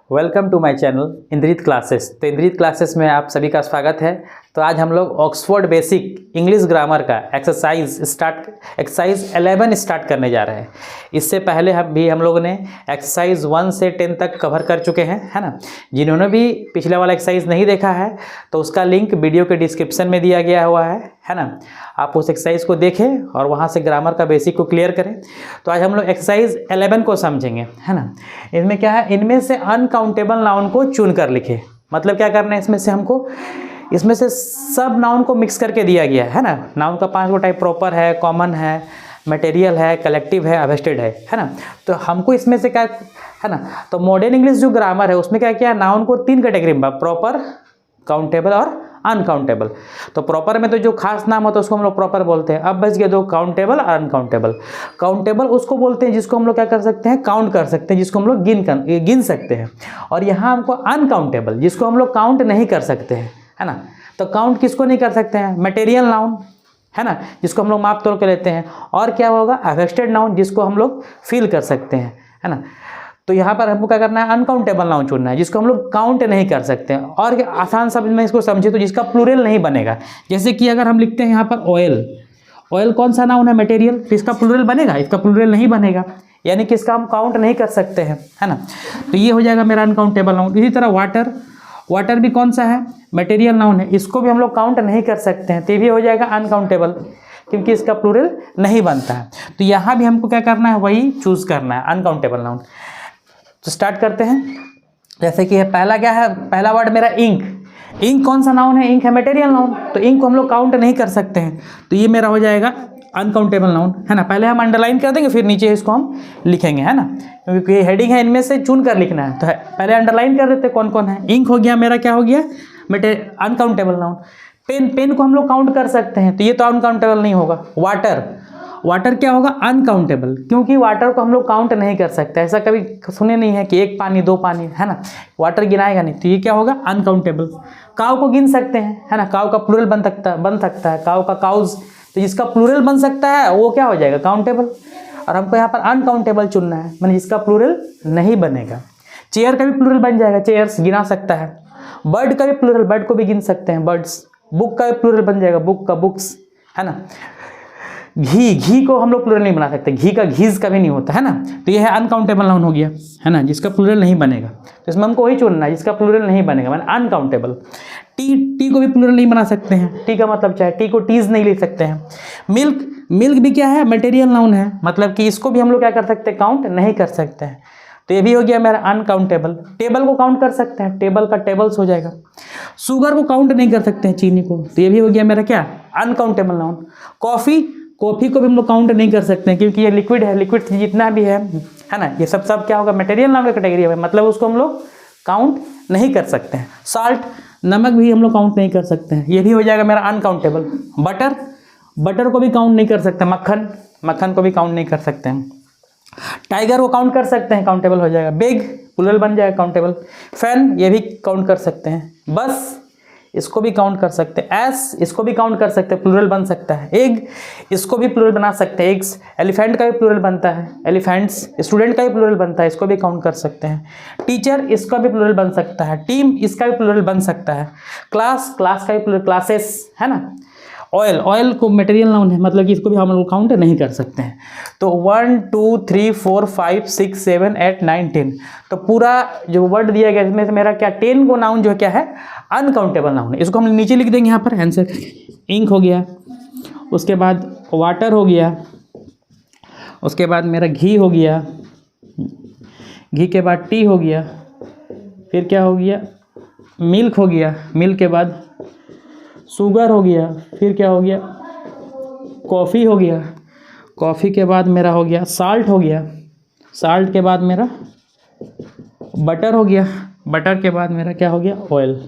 Welcome to my channel Indrit classes. तो Indrit classes में आप सभी का स्वागत है। तो आज हम लोग ऑक्सफोर्ड बेसिक इंग्लिश ग्रामर का एक्सरसाइज 11 स्टार्ट करने जा रहे हैं। इससे पहले हम लोगों ने एक्सरसाइज 1 से 10 तक कवर कर चुके हैं, है ना। जिन्होंने भी पिछला वाला एक्सरसाइज नहीं देखा है तो उसका लिंक वीडियो के डिस्क्रिप्शन में दिया गया हुआ है ना। आप उस एक्सरसाइज को देखें और वहाँ से ग्रामर का बेसिक को क्लियर करें। तो आज हम लोग एक्सरसाइज 11 को समझेंगे, है ना। इनमें क्या है, इनमें से अनकाउंटेबल नाउन को चुन कर लिखे। मतलब क्या करना है, इसमें से सब नाउन को मिक्स करके दिया गया है ना। नाउन का 5 गो टाइप प्रॉपर है, कॉमन है, मटेरियल है, कलेक्टिव है, अवेस्टेड है ना। तो हमको इसमें से क्या है ना, तो मॉडर्न इंग्लिश जो ग्रामर है उसमें क्या किया, नाउन को 3 कैटेगरी में, प्रॉपर, काउंटेबल और अनकाउंटेबल। तो प्रॉपर में तो जो खास नाम होता है उसको हम लोग प्रॉपर बोलते हैं। अब बच गए दो, काउंटेबल और अनकाउंटेबल। काउंटेबल उसको बोलते हैं जिसको हम लोग क्या कर सकते हैं, काउंट कर सकते हैं, जिसको हम लोग गिन सकते हैं। और यहाँ हमको अनकाउंटेबल, जिसको हम लोग काउंट नहीं कर सकते हैं, है ना। तो काउंट किसको नहीं कर सकते हैं, मटेरियल नाउन, है ना, जिसको हम लोग माप तोल के लेते हैं। और क्या होगा, अवेस्टेड नाउन, जिसको हम लोग फील कर सकते हैं, है ना। तो यहाँ पर हमको क्या करना है, अनकाउंटेबल नाउन चुनना है, जिसको हम लोग काउंट नहीं कर सकते हैं। और आसान शब्द में इसको समझे तो जिसका प्लूरल नहीं बनेगा। जैसे कि अगर हम लिखते हैं यहाँ पर ऑयल, ऑयल कौन सा नाउन है, मटेरियल, तो इसका प्लूरल बनेगा, इसका प्लूरल नहीं बनेगा, यानी कि इसका हम काउंट नहीं कर सकते हैं, है ना। तो ये हो जाएगा मेरा अनकाउंटेबल नाउन। इसी तरह वाटर, वाटर भी कौन सा है, मटेरियल नाउन है, इसको भी हम लोग काउंट नहीं कर सकते हैं, तो ये भी हो जाएगा अनकाउंटेबल, क्योंकि इसका प्लूरल नहीं बनता है। तो यहाँ भी हमको क्या करना है, वही चूज करना है, अनकाउंटेबल नाउन। तो स्टार्ट करते हैं। जैसे कि पहला क्या है, पहला वर्ड मेरा इंक। इंक कौन सा नाउन है, इंक है मटेरियल नाउन, तो इंक को हम लोग काउंट नहीं कर सकते हैं, तो ये मेरा हो जाएगा अनकाउंटेबल नाउन, है ना। पहले हम अंडरलाइन कर देंगे, फिर नीचे इसको हम लिखेंगे, है ना, क्योंकि ये हेडिंग है, इनमें से चुन कर लिखना है। तो पहले अंडरलाइन कर देते कौन कौन है। इंक हो गया मेरा, क्या हो गया, अनकाउंटेबल नाउन। पेन, पेन को हम लोग काउंट कर सकते हैं, तो ये तो अनकाउंटेबल नहीं होगा। वाटर, वाटर क्या होगा, अनकाउंटेबल, क्योंकि वाटर को हम लोग काउंट नहीं कर सकते। ऐसा कभी सुने नहीं है कि 1 पानी 2 पानी, है ना, वाटर गिनाएगा नहीं, तो ये क्या होगा, अनकाउंटेबल। काव को गिन सकते हैं, है ना, काव का प्लूरल बन सकता है, काव का काउज, तो जिसका प्लूरल बन सकता है वो क्या हो जाएगा, काउंटेबल। और हमको यहाँ पर अनकाउंटेबल चुनना है, मतलब जिसका प्लूरल नहीं बनेगा। चेयर का भी प्लूरल बन जाएगा, चेयर्स गिना सकता है। बर्ड का भी प्लूरल, बर्ड को भी गिन सकते हैं, बर्ड्स। बुक का भी प्लूरल बन जाएगा, बुक का बुक्स, है ना। घी, घी को हम लोग प्लूरल नहीं बना सकते, घी का घीज कभी नहीं होता, है ना। तो ये है अनकाउंटेबल नाउन हो गया, है ना, जिसका प्लूरल नहीं बनेगा। तो इसमें हमको वही चुनना है जिसका प्लूरल नहीं बनेगा, मतलब अनकाउंटेबल। टी, टी को भी प्लूरल नहीं बना सकते हैं, टी का मतलब चाहे टी को टीज नहीं लिख सकते हैं। मिल्क, मिल्क भी क्या है, मटेरियल नाउन है, मतलब कि इसको भी हम लोग क्या कर सकते हैं, काउंट नहीं कर सकते हैं, तो ये भी हो गया मेरा अनकाउंटेबल। टेबल को काउंट कर सकते हैं, टेबल का टेबल्स हो जाएगा। शुगर को काउंट नहीं कर सकते हैं, चीनी को, तो ये भी हो गया मेरा क्या, अनकाउंटेबल नाउन। कॉफ़ी, कॉफ़ी को भी हम लोग काउंट नहीं कर सकते हैं, क्योंकि ये लिक्विड है, लिक्विड जितना भी है ना, ये सब क्या होगा, मटेरियल नाउन का कैटेगरी में, मतलब उसको हम लोग काउंट नहीं कर सकते हैं। साल्ट, नमक भी हम लोग काउंट नहीं कर सकते हैं, ये भी हो जाएगा मेरा अनकाउंटेबल। बटर, बटर को भी काउंट नहीं कर सकते। मक्खन, मक्खन को भी काउंट नहीं कर सकते हैं। टाइगर को काउंट कर सकते हैं, काउंटेबल हो जाएगा। बिग, प्लूरल बन जाएगा, काउंटेबल। फैन, ये भी काउंट कर सकते हैं। बस, इसको भी काउंट कर सकते हैं। एस, इसको भी काउंट कर सकते हैं, प्लूरल बन सकता है। एग, इसको भी प्लूरल बना सकते हैं, एग्स। एलिफेंट का भी प्लूरल बनता है, एलिफेंट्स। स्टूडेंट का भी प्लूरल बनता है, इसको भी काउंट कर सकते हैं। टीचर, इसका भी प्लूरल बन सकता है। टीम, इसका भी प्लूरल बन सकता है। क्लास, क्लास का भी प्लूरल, क्लासेस, है ना। ऑयल, ऑयल को मटेरियल नाउन है, मतलब कि इसको भी हम लोग काउंट नहीं कर सकते हैं। तो 1 2 3 4 5 6 7 8 9 10, तो पूरा जो वर्ड दिया गया इसमें से मेरा क्या, 10 को नाउन जो क्या है, अनकाउंटेबल नाउन है। इसको हम नीचे लिख देंगे यहाँ पर आंसर। इंक हो गया, उसके बाद वाटर हो गया, उसके बाद मेरा घी हो गया, घी के बाद टी हो गया, फिर क्या हो गया, मिल्क हो गया, मिल्क के बाद शुगर हो गया, फिर क्या हो गया, कॉफ़ी हो गया, कॉफ़ी के बाद मेरा हो गया साल्ट हो गया, साल्ट के बाद मेरा बटर हो गया, बटर के बाद मेरा क्या हो गया, ऑयल।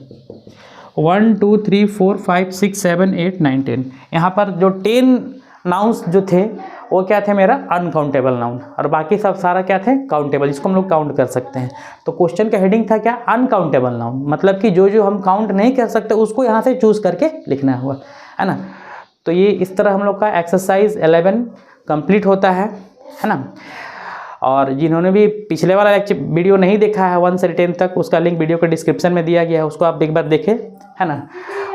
1 2 3 4 5 6 7 8 9 10, यहाँ पर जो 10 नाउन्स जो थे वो क्या थे, मेरा अनकाउंटेबल नाउन, और बाकी सब सारा क्या थे, काउंटेबल, जिसको हम लोग काउंट कर सकते हैं। तो क्वेश्चन का हेडिंग था क्या, अनकाउंटेबल नाउन, मतलब कि जो जो हम काउंट नहीं कर सकते उसको यहाँ से चूज करके लिखना हुआ, है ना। तो ये इस तरह हम लोग का एक्सरसाइज 11 कंप्लीट होता है ना। और जिन्होंने भी पिछले वाला वीडियो नहीं देखा है 1 से 10 तक, उसका लिंक वीडियो के डिस्क्रिप्शन में दिया गया है, उसको आप एक बार देखें, है ना।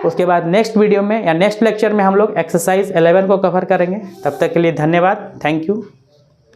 उसके बाद नेक्स्ट वीडियो में या नेक्स्ट लेक्चर में हम लोग एक्सरसाइज 11 को कवर करेंगे। तब तक के लिए धन्यवाद, थैंक यू।